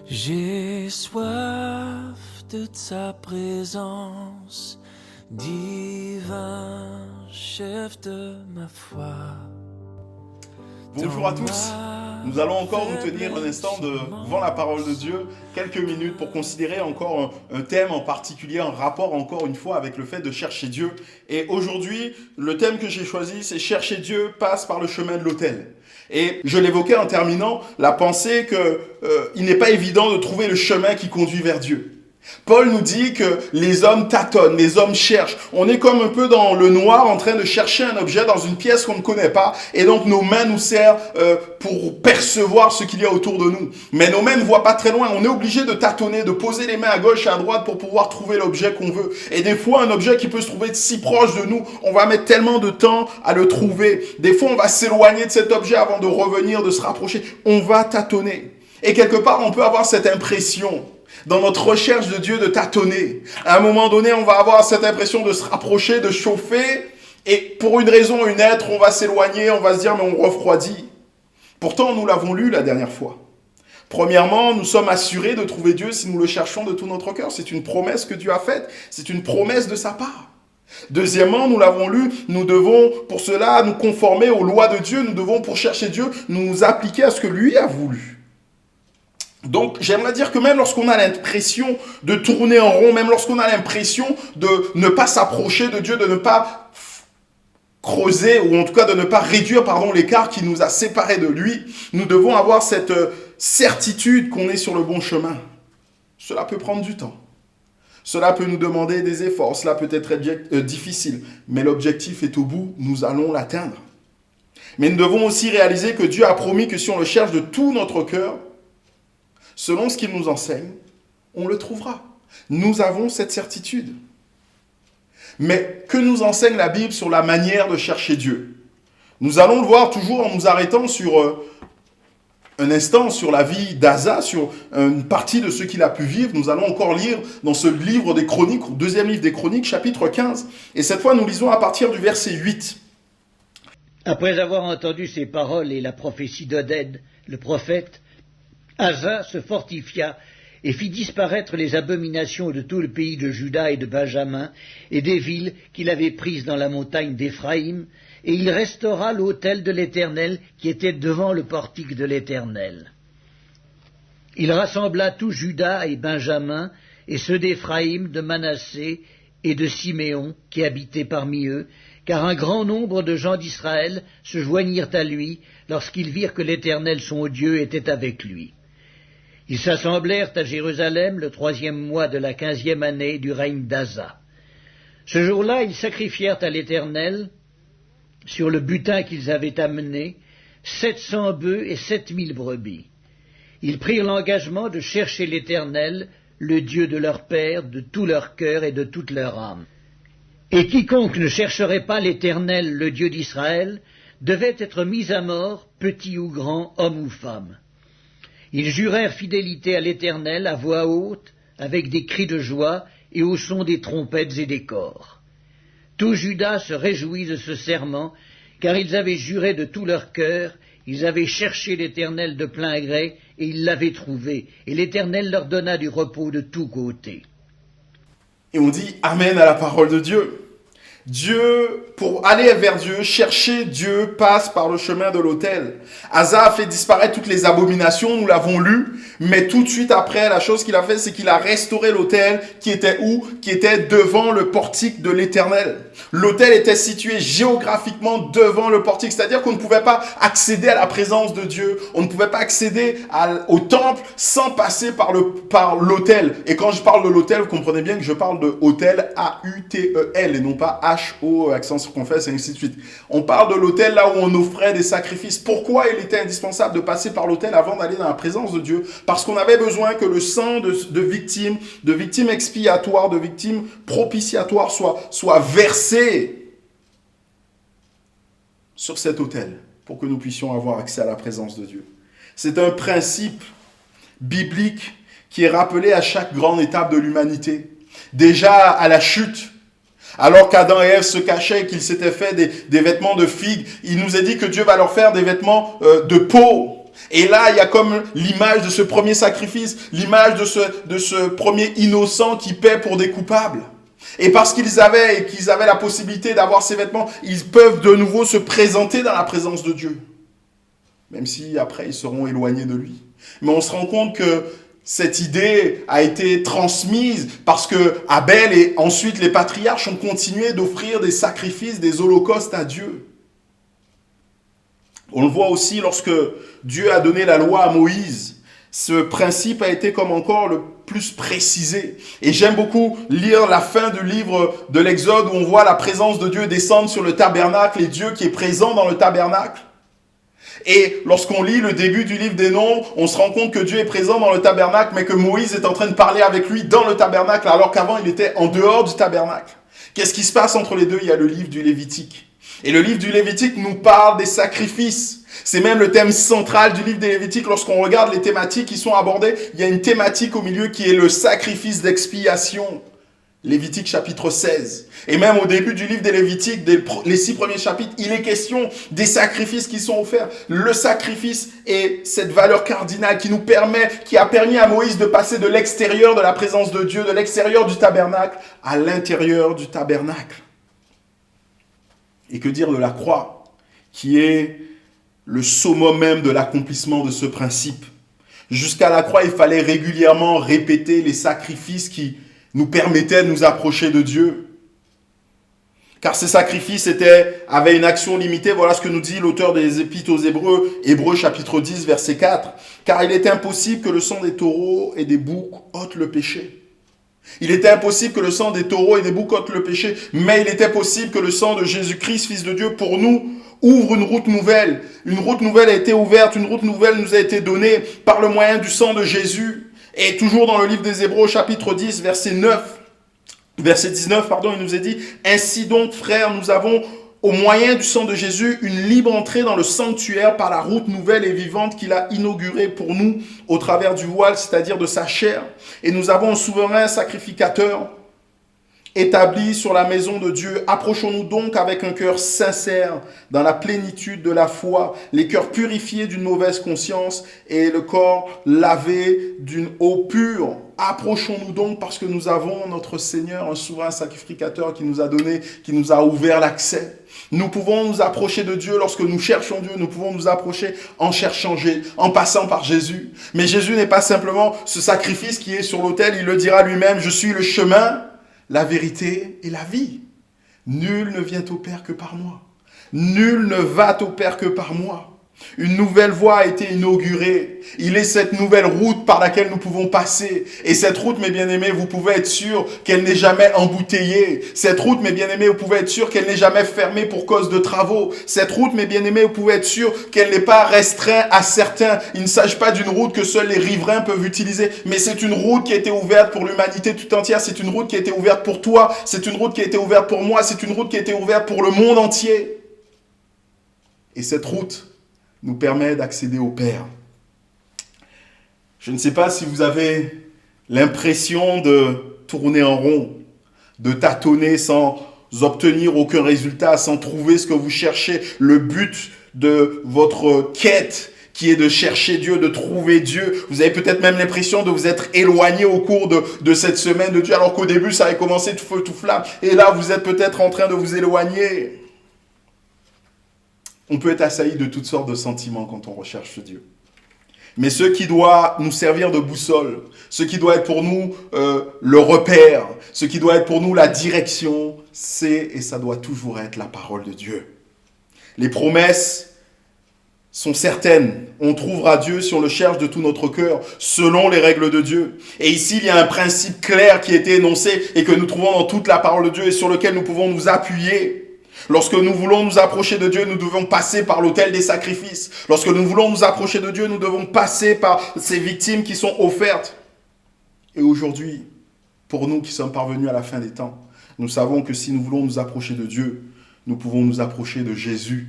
J'ai soif de ta présence, divin chef de ma foi. Bonjour à tous, nous allons encore nous tenir un instant devant la parole de Dieu, quelques minutes pour considérer encore un thème en particulier, un rapport encore une fois avec le fait de chercher Dieu. Et aujourd'hui, le thème que j'ai choisi, c'est chercher Dieu passe par le chemin de l'autel. Et je l'évoquais en terminant, la pensée qu'il n'est pas évident de trouver le chemin qui conduit vers Dieu. Paul nous dit que les hommes tâtonnent, les hommes cherchent. On est comme un peu dans le noir en train de chercher un objet dans une pièce qu'on ne connaît pas. Et donc nos mains nous servent pour percevoir ce qu'il y a autour de nous. Mais nos mains ne voient pas très loin. On est obligé de tâtonner, de poser les mains à gauche et à droite pour pouvoir trouver l'objet qu'on veut. Et des fois, un objet qui peut se trouver si proche de nous, on va mettre tellement de temps à le trouver. Des fois, on va s'éloigner de cet objet avant de revenir, de se rapprocher. On va tâtonner. Et quelque part, on peut avoir cette impression dans notre recherche de Dieu, de tâtonner. À un moment donné, on va avoir cette impression de se rapprocher, de chauffer, et pour une raison ou une autre, on va s'éloigner, on va se dire, mais on refroidit. Pourtant, nous l'avons lu la dernière fois. Premièrement, nous sommes assurés de trouver Dieu si nous le cherchons de tout notre cœur. C'est une promesse que Dieu a faite, c'est une promesse de sa part. Deuxièmement, nous l'avons lu, nous devons pour cela nous conformer aux lois de Dieu, nous devons pour chercher Dieu, nous appliquer à ce que lui a voulu. Donc, j'aimerais dire que même lorsqu'on a l'impression de tourner en rond, même lorsqu'on a l'impression de ne pas s'approcher de Dieu, de ne pas creuser, ou en tout cas de ne pas réduire, l'écart qui nous a séparés de lui, nous devons avoir cette certitude qu'on est sur le bon chemin. Cela peut prendre du temps. Cela peut nous demander des efforts. Cela peut être difficile. Mais l'objectif est au bout. Nous allons l'atteindre. Mais nous devons aussi réaliser que Dieu a promis que si on le cherche de tout notre cœur, selon ce qu'il nous enseigne, on le trouvera. Nous avons cette certitude. Mais que nous enseigne la Bible sur la manière de chercher Dieu? Nous allons le voir toujours en nous arrêtant sur un instant sur la vie d'Asa, sur une partie de ce qu'il a pu vivre. Nous allons encore lire dans ce livre des Chroniques, au deuxième livre des Chroniques, chapitre 15. Et cette fois, nous lisons à partir du verset 8. Après avoir entendu ces paroles et la prophétie d'Oded, le prophète, Asa se fortifia et fit disparaître les abominations de tout le pays de Juda et de Benjamin et des villes qu'il avait prises dans la montagne d'Éphraïm, et il restaura l'autel de l'Éternel qui était devant le portique de l'Éternel. Il rassembla tout Juda et Benjamin et ceux d'Éphraïm, de Manassé et de Siméon qui habitaient parmi eux, car un grand nombre de gens d'Israël se joignirent à lui lorsqu'ils virent que l'Éternel son Dieu était avec lui. Ils s'assemblèrent à Jérusalem le 3e mois de la 15e année du règne d'Asa. Ce jour-là, ils sacrifièrent à l'Éternel, sur le butin qu'ils avaient amené, 700 bœufs et 7000 brebis. Ils prirent l'engagement de chercher l'Éternel, le Dieu de leur père, de tout leur cœur et de toute leur âme. Et quiconque ne chercherait pas l'Éternel, le Dieu d'Israël, devait être mis à mort, petit ou grand, homme ou femme. Ils jurèrent fidélité à l'Éternel à voix haute, avec des cris de joie et au son des trompettes et des cors. Tout Juda se réjouit de ce serment, car ils avaient juré de tout leur cœur, ils avaient cherché l'Éternel de plein gré, et ils l'avaient trouvé, et l'Éternel leur donna du repos de tous côtés. Et on dit Amen à la parole de Dieu. Dieu, pour aller vers Dieu, chercher Dieu, passe par le chemin de l'autel. Asa a fait disparaître toutes les abominations, nous l'avons lu, mais tout de suite après, la chose qu'il a fait, c'est qu'il a restauré l'autel qui était où? Qui était devant le portique de l'Éternel. L'autel était situé géographiquement devant le portique, c'est-à-dire qu'on ne pouvait pas accéder à la présence de Dieu, on ne pouvait pas accéder au temple sans passer par l'autel. Et quand je parle de l'autel, vous comprenez bien que je parle de autel A-U-T-E-L et non pas H-O, accent circonflexe et ainsi de suite. On parle de l'autel là où on offrait des sacrifices. Pourquoi il était indispensable de passer par l'autel avant d'aller dans la présence de Dieu? Parce qu'on avait besoin que le sang de victimes expiatoires, de victimes propitiatoires soit versé sur cet autel pour que nous puissions avoir accès à la présence de Dieu. C'est un principe biblique qui est rappelé à chaque grande étape de l'humanité. Déjà à la chute, alors qu'Adam et Ève se cachaient et qu'ils s'étaient fait des vêtements de figues, il nous est dit que Dieu va leur faire des vêtements de peau. Et là, il y a comme l'image de ce premier sacrifice, l'image de ce premier innocent qui paie pour des coupables. Et parce qu'ils avaient la possibilité d'avoir ces vêtements, ils peuvent de nouveau se présenter dans la présence de Dieu. Même si après, ils seront éloignés de lui. Mais on se rend compte que cette idée a été transmise parce que Abel et ensuite les patriarches ont continué d'offrir des sacrifices, des holocaustes à Dieu. On le voit aussi lorsque Dieu a donné la loi à Moïse. Ce principe a été comme encore le plus précisé. Et j'aime beaucoup lire la fin du livre de l'Exode où on voit la présence de Dieu descendre sur le tabernacle et Dieu qui est présent dans le tabernacle. Et lorsqu'on lit le début du livre des Nombres, on se rend compte que Dieu est présent dans le tabernacle, mais que Moïse est en train de parler avec lui dans le tabernacle, alors qu'avant il était en dehors du tabernacle. Qu'est-ce qui se passe entre les deux? Il y a le livre du Lévitique. Et le livre du Lévitique nous parle des sacrifices. C'est même le thème central du livre des Lévitique. Lorsqu'on regarde les thématiques qui sont abordées, il y a une thématique au milieu qui est le sacrifice d'expiation. Lévitique chapitre 16. Et même au début du livre des Lévitiques, les 6 premiers chapitres, il est question des sacrifices qui sont offerts. Le sacrifice est cette valeur cardinale qui a permis à Moïse de passer de l'extérieur de la présence de Dieu, de l'extérieur du tabernacle, à l'intérieur du tabernacle. Et que dire de la croix, qui est le summum même de l'accomplissement de ce principe. Jusqu'à la croix, il fallait régulièrement répéter les sacrifices qui nous permettaient de nous approcher de Dieu. Car ces sacrifices avaient une action limitée. Voilà ce que nous dit l'auteur des Épîtres aux Hébreux, Hébreux chapitre 10, verset 4. Car il est impossible que le sang des taureaux et des boucs ôte le péché. Il était impossible que le sang des taureaux et des boucs ôte le péché, mais il était possible que le sang de Jésus-Christ, Fils de Dieu, pour nous, ouvre une route nouvelle. Une route nouvelle a été ouverte, une route nouvelle nous a été donnée par le moyen du sang de Jésus. Et toujours dans le livre des Hébreux, chapitre 10, verset 19, il nous est dit « Ainsi donc, frères, nous avons, au moyen du sang de Jésus, une libre entrée dans le sanctuaire par la route nouvelle et vivante qu'il a inaugurée pour nous au travers du voile, c'est-à-dire de sa chair. Et nous avons un souverain sacrificateur établi sur la maison de Dieu. Approchons-nous donc avec un cœur sincère, dans la plénitude de la foi, les cœurs purifiés d'une mauvaise conscience et le corps lavé d'une eau pure. Approchons-nous donc parce que nous avons notre Seigneur, un souverain sacrificateur qui nous a donné, qui nous a ouvert l'accès. Nous pouvons nous approcher de Dieu lorsque nous cherchons Dieu. Nous pouvons nous approcher en cherchant, en passant par Jésus. Mais Jésus n'est pas simplement ce sacrifice qui est sur l'autel. Il le dira lui-même, je suis le chemin, la vérité et la vie. Nul ne vient au Père que par moi. Nul ne va au Père que par moi. Une nouvelle voie a été inaugurée. Il est cette nouvelle route par laquelle nous pouvons passer. Et cette route, mes bien-aimés, vous pouvez être sûr qu'elle n'est jamais embouteillée. Cette route, mes bien-aimés, vous pouvez être sûr qu'elle n'est jamais fermée pour cause de travaux. Cette route, mes bien-aimés, vous pouvez être sûr qu'elle n'est pas restreinte à certains. Il ne s'agit pas d'une route que seuls les riverains peuvent utiliser, mais c'est une route qui a été ouverte pour l'humanité tout entière. C'est une route qui a été ouverte pour toi. C'est une route qui a été ouverte pour moi. C'est une route qui a été ouverte pour le monde entier. Et cette route nous permet d'accéder au Père. Je ne sais pas si vous avez l'impression de tourner en rond, de tâtonner sans obtenir aucun résultat, sans trouver ce que vous cherchez. Le but de votre quête qui est de chercher Dieu, de trouver Dieu. Vous avez peut-être même l'impression de vous être éloigné au cours de cette semaine de Dieu, alors qu'au début, ça avait commencé tout feu, tout flamme. Et là, vous êtes peut-être en train de vous éloigner. On peut être assailli de toutes sortes de sentiments quand on recherche Dieu. Mais ce qui doit nous servir de boussole, ce qui doit être pour nous le repère, ce qui doit être pour nous la direction, c'est et ça doit toujours être la parole de Dieu. Les promesses sont certaines. On trouvera Dieu si on le cherche de tout notre cœur, selon les règles de Dieu. Et ici, il y a un principe clair qui a été énoncé et que nous trouvons dans toute la parole de Dieu et sur lequel nous pouvons nous appuyer. Lorsque nous voulons nous approcher de Dieu, nous devons passer par l'autel des sacrifices. Lorsque nous voulons nous approcher de Dieu, nous devons passer par ces victimes qui sont offertes. Et aujourd'hui, pour nous qui sommes parvenus à la fin des temps, nous savons que si nous voulons nous approcher de Dieu, nous pouvons nous approcher de Jésus,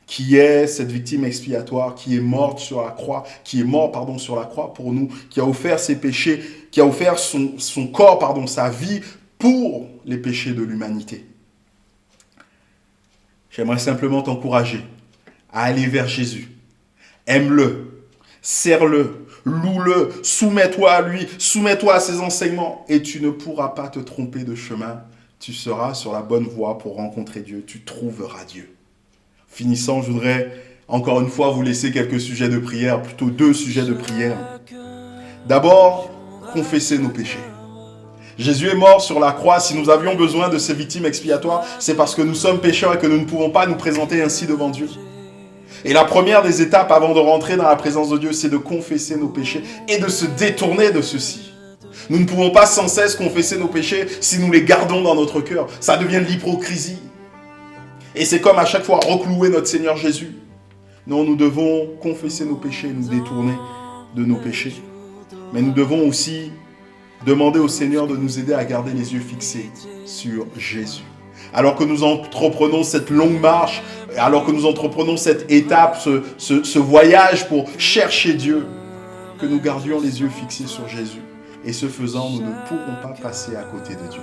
qui est cette victime expiatoire, qui est morte sur la croix, sur la croix pour nous, qui a offert ses péchés, qui a offert son corps, sa vie pour les péchés de l'humanité. J'aimerais simplement t'encourager à aller vers Jésus. Aime-le Serre-le, loue-le, soumets-toi à lui, soumets-toi à ses enseignements et tu ne pourras pas te tromper de chemin. Tu seras sur la bonne voie pour rencontrer Dieu, tu trouveras Dieu. Finissant, je voudrais encore une fois vous laisser quelques sujets de prière, plutôt 2 sujets de prière. D'abord, confesser nos péchés. Jésus est mort sur la croix. Si nous avions besoin de ces victimes expiatoires, c'est parce que nous sommes pécheurs et que nous ne pouvons pas nous présenter ainsi devant Dieu. Et la première des étapes avant de rentrer dans la présence de Dieu, c'est de confesser nos péchés et de se détourner de ceux-ci. Nous ne pouvons pas sans cesse confesser nos péchés si nous les gardons dans notre cœur. Ça devient de l'hypocrisie. Et c'est comme à chaque fois reclouer notre Seigneur Jésus. Non, nous devons confesser nos péchés et nous détourner de nos péchés. Mais nous devons aussi demander au Seigneur de nous aider à garder les yeux fixés sur Jésus. Alors que nous entreprenons cette longue marche, alors que nous entreprenons cette étape, ce voyage pour chercher Dieu, que nous gardions les yeux fixés sur Jésus. Et ce faisant, nous ne pourrons pas passer à côté de Dieu.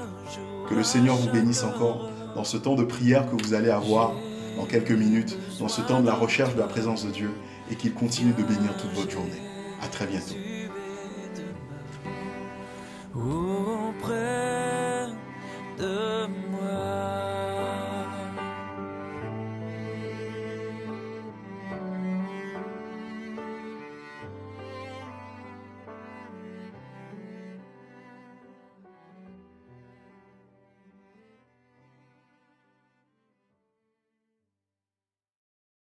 Que le Seigneur vous bénisse encore dans ce temps de prière que vous allez avoir dans quelques minutes, dans ce temps de la recherche de la présence de Dieu, et qu'il continue de bénir toute votre journée. À très bientôt.